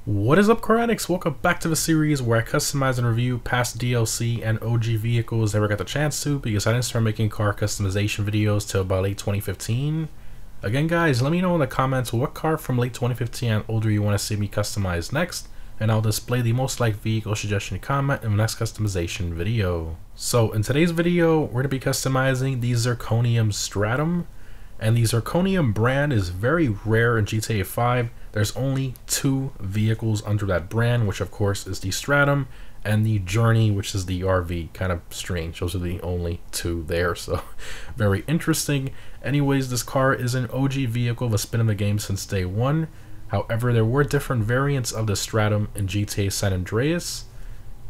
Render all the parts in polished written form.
What is up, car addicts? Welcome back to the series where I customize and review past DLC and OG vehicles never got the chance to because I didn't start making car customization videos till about late 2015. Again guys, let me know in the comments what car from late 2015 and older you want to see me customize next, and I'll display the most liked vehicle suggestion comment in the next customization video. So in today's video, we're going to be customizing the Zirconium Stratum. And the Zirconium brand is very rare in GTA 5. There's only 2 vehicles under that brand, which of course is the Stratum and the Journey, which is the RV. Kind of strange. Those are the only 2 there, so very interesting. Anyways, this car is an OG vehicle that's been in the game since day 1. However, there were different variants of the Stratum in GTA San Andreas,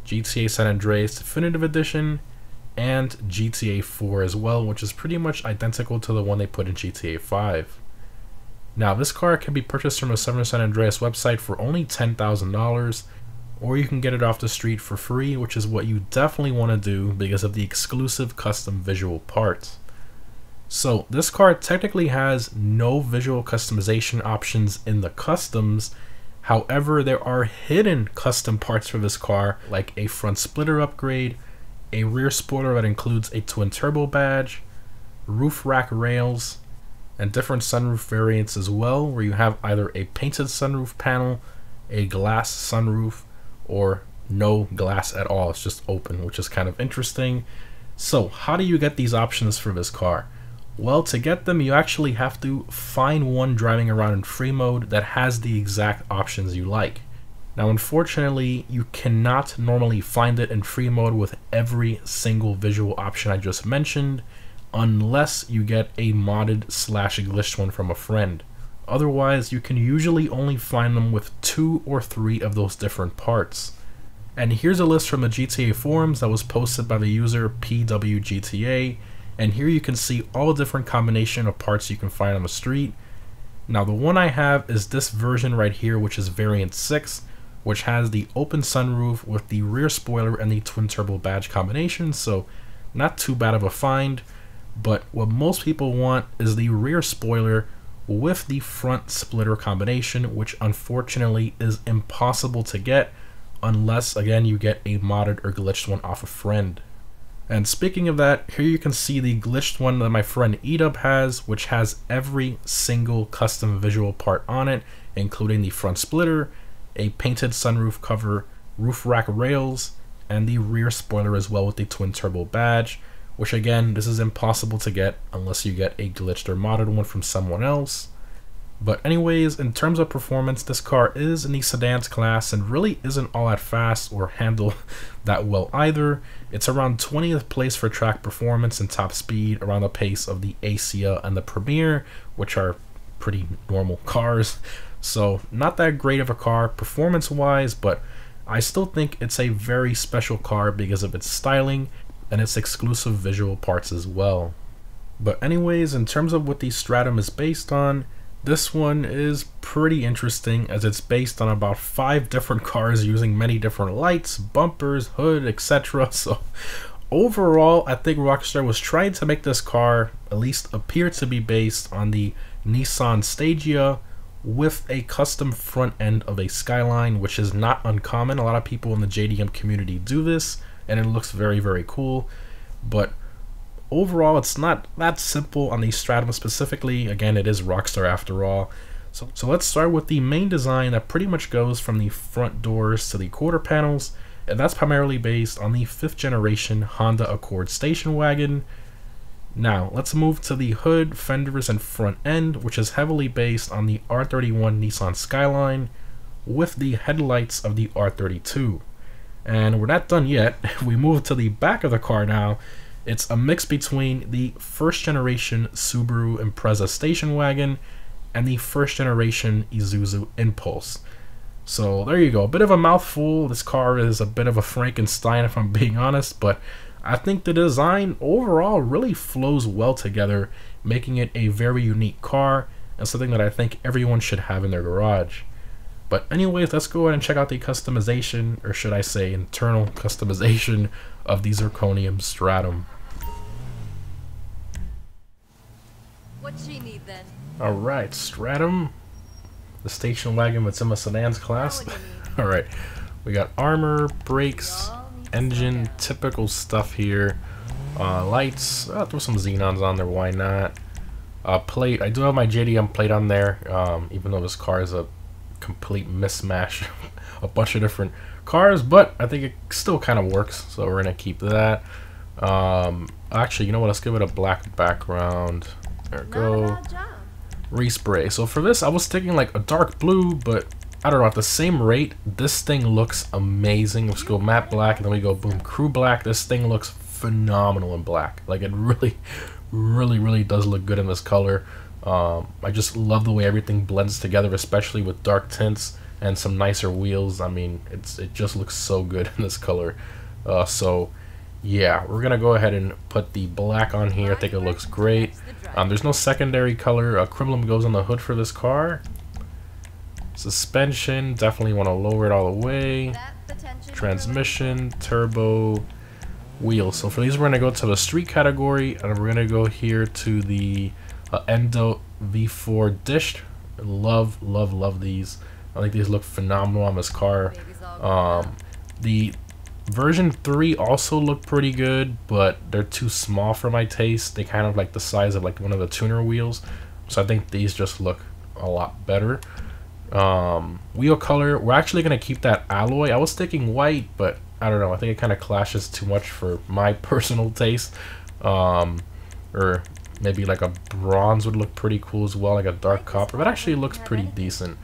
GTA San Andreas Definitive Edition, and GTA 4 as well, which is pretty much identical to the one they put in GTA 5. Now, this car can be purchased from the Southern San Andreas website for only $10,000, or you can get it off the street for free, which is what you definitely want to do because of the exclusive custom visual parts. So, this car technically has no visual customization options in the customs. However, there are hidden custom parts for this car, like a front splitter upgrade, a rear spoiler that includes a twin turbo badge, roof rack rails, and different sunroof variants as well, where you have either a painted sunroof panel, a glass sunroof, or no glass at all. It's just open, which is kind of interesting. So how do you get these options for this car? Well, to get them, you actually have to find one driving around in free mode that has the exact options you like. Now, unfortunately, you cannot normally find it in free mode with every single visual option I just mentioned, unless you get a modded / glitched one from a friend. Otherwise, you can usually only find them with 2 or 3 of those different parts. And here's a list from the GTA forums that was posted by the user PWGTA, and here you can see all different combination of parts you can find on the street. Now, the one I have is this version right here, which is variant 6, which has the open sunroof with the rear spoiler and the twin turbo badge combination, so not too bad of a find. But what most people want is the rear spoiler with the front splitter combination, which unfortunately is impossible to get unless, again, you get a modded or glitched one off a friend. And speaking of that, here you can see the glitched one that my friend Edub has, which has every single custom visual part on it, including the front splitter, a painted sunroof cover, roof rack rails, and the rear spoiler as well with the twin turbo badge, which again, this is impossible to get unless you get a glitched or modded one from someone else. But anyways, in terms of performance, this car is in the sedans class and really isn't all that fast or handle that well either. It's around 20th place for track performance and top speed, around the pace of the Acia and the Premier, which are pretty normal cars. So not that great of a car performance wise, but I still think it's a very special car because of its styling and its exclusive visual parts as well. But anyways, in terms of what the Stratum is based on, this one is pretty interesting as it's based on about 5 different cars using many different lights, bumpers, hood, etc. So overall, I think Rockstar was trying to make this car at least appear to be based on the Nissan Stagea, with a custom front end of a Skyline, which is not uncommon. A lot of people in the JDM community do this, and it looks very, very cool. But overall, it's not that simple on the Stratum specifically. Again, it is Rockstar after all. So let's start with the main design that pretty much goes from the front doors to the quarter panels, and that's primarily based on the 5th generation Honda Accord station wagon. Now, let's move to the hood, fenders, and front end, which is heavily based on the R31 Nissan Skyline with the headlights of the R32. And we're not done yet. We move to the back of the car now. It's a mix between the 1st generation Subaru Impreza station wagon and the 1st generation Isuzu Impulse. So there you go, a bit of a mouthful. This car is a bit of a Frankenstein if I'm being honest, but I think the design overall really flows well together, making it a very unique car and something that I think everyone should have in their garage. But anyways, let's go ahead and check out the customization, or should I say internal customization, of the Zirconium Stratum. What'd she need then? Alright, Stratum. the station wagon with some sedans class. Alright, we got armor, brakes, engine, typical stuff here. Lights, I'll throw some xenons on there, why not? Plate, I do have my JDM plate on there, even though this car is a complete mismatch. A bunch of different cars, but I think it still kind of works, so we're gonna keep that. Actually, you know what, let's give it a black background. There we go. Respray. So for this I was thinking like a dark blue, but I don't know, at the same rate this thing looks amazing. Let's go matte black and then we go boom crew black. This thing looks phenomenal in black. Like, it really does look good in this color. I just love the way everything blends together, especially with dark tints and some nicer wheels. I mean, it just looks so good in this color. So yeah, we're gonna go ahead and put the black on here. I think it looks great. There's no secondary color. Crimlum goes on the hood for this car. Suspension, definitely want to lower it all the way. Transmission, turbo, wheels. So for these we're gonna go to the street category, and we're gonna go here to the Endo V4 dished. Love these. I think these look phenomenal on this car. The version 3 also look pretty good, but they're too small for my taste. They kind of like the size of like one of the tuner wheels, so I think these just look a lot better. Wheel color, we're actually gonna keep that alloy. I was thinking white, but I don't know, I think it kind of clashes too much for my personal taste. Or maybe like a bronze would look pretty cool as well, like a dark copper, but actually it looks pretty decent.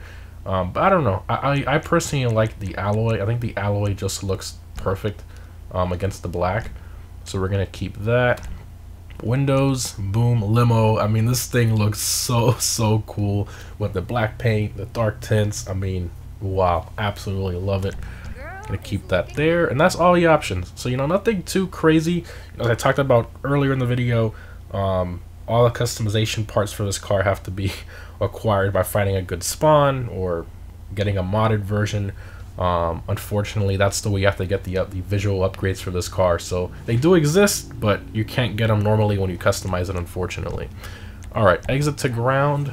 But I don't know, I personally like the alloy. I think the alloy just looks perfect against the black, so we're gonna keep that. Windows, boom, limo. I mean, this thing looks so cool with the black paint, the dark tints. I mean, wow, absolutely love it. Gonna keep that there, and that's all the options. So, you know, nothing too crazy. As I talked about earlier in the video, all the customization parts for this car have to be acquired by finding a good spawn or getting a modded version. Unfortunately, that's the way you have to get the visual upgrades for this car. So they do exist, but you can't get them normally when you customize it, unfortunately. Alright, exit to ground.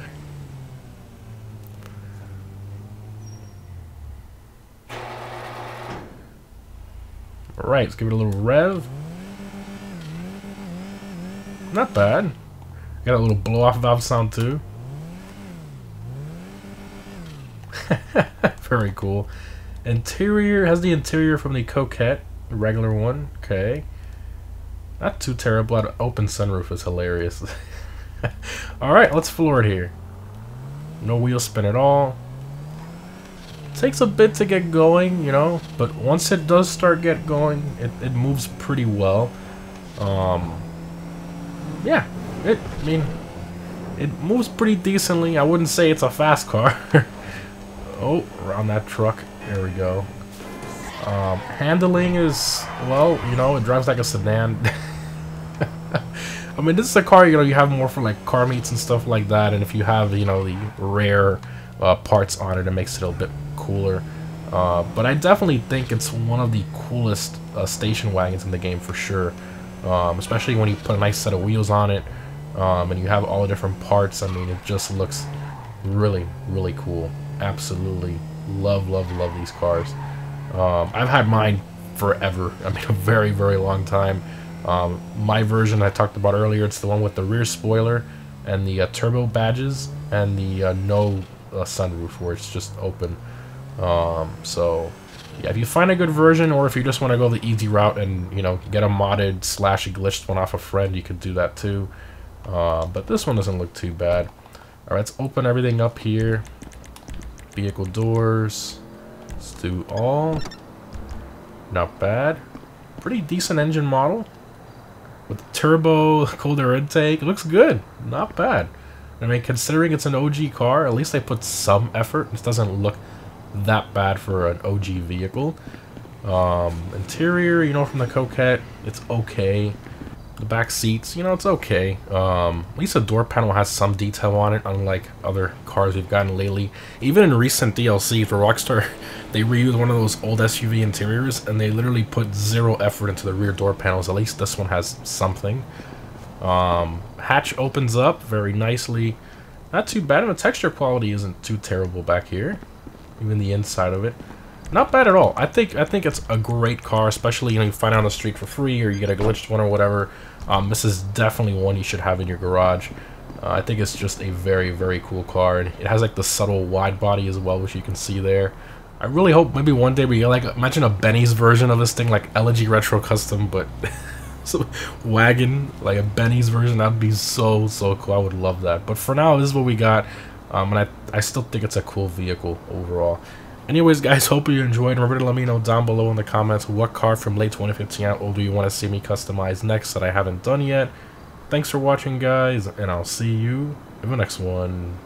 Alright, let's give it a little rev. Not bad. Got a little blow-off valve sound too. Very cool. Interior has the interior from the Coquette, the regular one. Okay, not too terrible. That open sunroof is hilarious. All right, let's floor it here. No wheel spin at all. Takes a bit to get going, you know, but once it does start get going, it moves pretty well. Yeah, I mean, it moves pretty decently. I wouldn't say it's a fast car. Oh, around that truck. There we go. Handling is, well, you know, it drives like a sedan. I mean, this is a car, you know, you have more for like car meets and stuff like that, and if you have, you know, the rare parts on it, it makes it a little bit cooler. But I definitely think it's one of the coolest station wagons in the game for sure. Especially when you put a nice set of wheels on it, and you have all the different parts. I mean, it just looks really cool. Absolutely love these cars. I've had mine forever. I mean, a very long time. My version I talked about earlier, it's the one with the rear spoiler and the turbo badges and the no sunroof where it's just open. So yeah, if you find a good version, or if you just want to go the easy route and, you know, get a modded / glitched one off a friend, you could do that too. But this one doesn't look too bad. Alright, let's open everything up here. Vehicle doors. Let's do all. Not bad. Pretty decent engine model. With turbo, cold air intake. It looks good. Not bad. I mean, considering it's an OG car, at least they put some effort. This doesn't look that bad for an OG vehicle. Interior, you know, from the Coquette, it's okay. The back seats, you know, it's okay. At least the door panel has some detail on it, unlike other cars we've gotten lately. Even in recent DLC for Rockstar, they reused one of those old SUV interiors, and they literally put zero effort into the rear door panels. At least this one has something. Hatch opens up very nicely. Not too bad, and the texture quality isn't too terrible back here. Even the inside of it. Not bad at all. I think it's a great car, especially, you know, you find it on the street for free or you get a glitched one or whatever. This is definitely one you should have in your garage. I think it's just a very, very cool car. And it has like the subtle wide body as well, which you can see there. I really hope maybe one day we get like, imagine a Benny's version of this thing, like Elegy Retro Custom, but so Wagon, like a Benny's version. That'd be so cool. I would love that. But for now, this is what we got. And I still think it's a cool vehicle overall. Anyways, guys, hope you enjoyed. Remember to let me know down below in the comments what car from late 2015 out old do you want to see me customize next that I haven't done yet. Thanks for watching, guys, and I'll see you in the next one.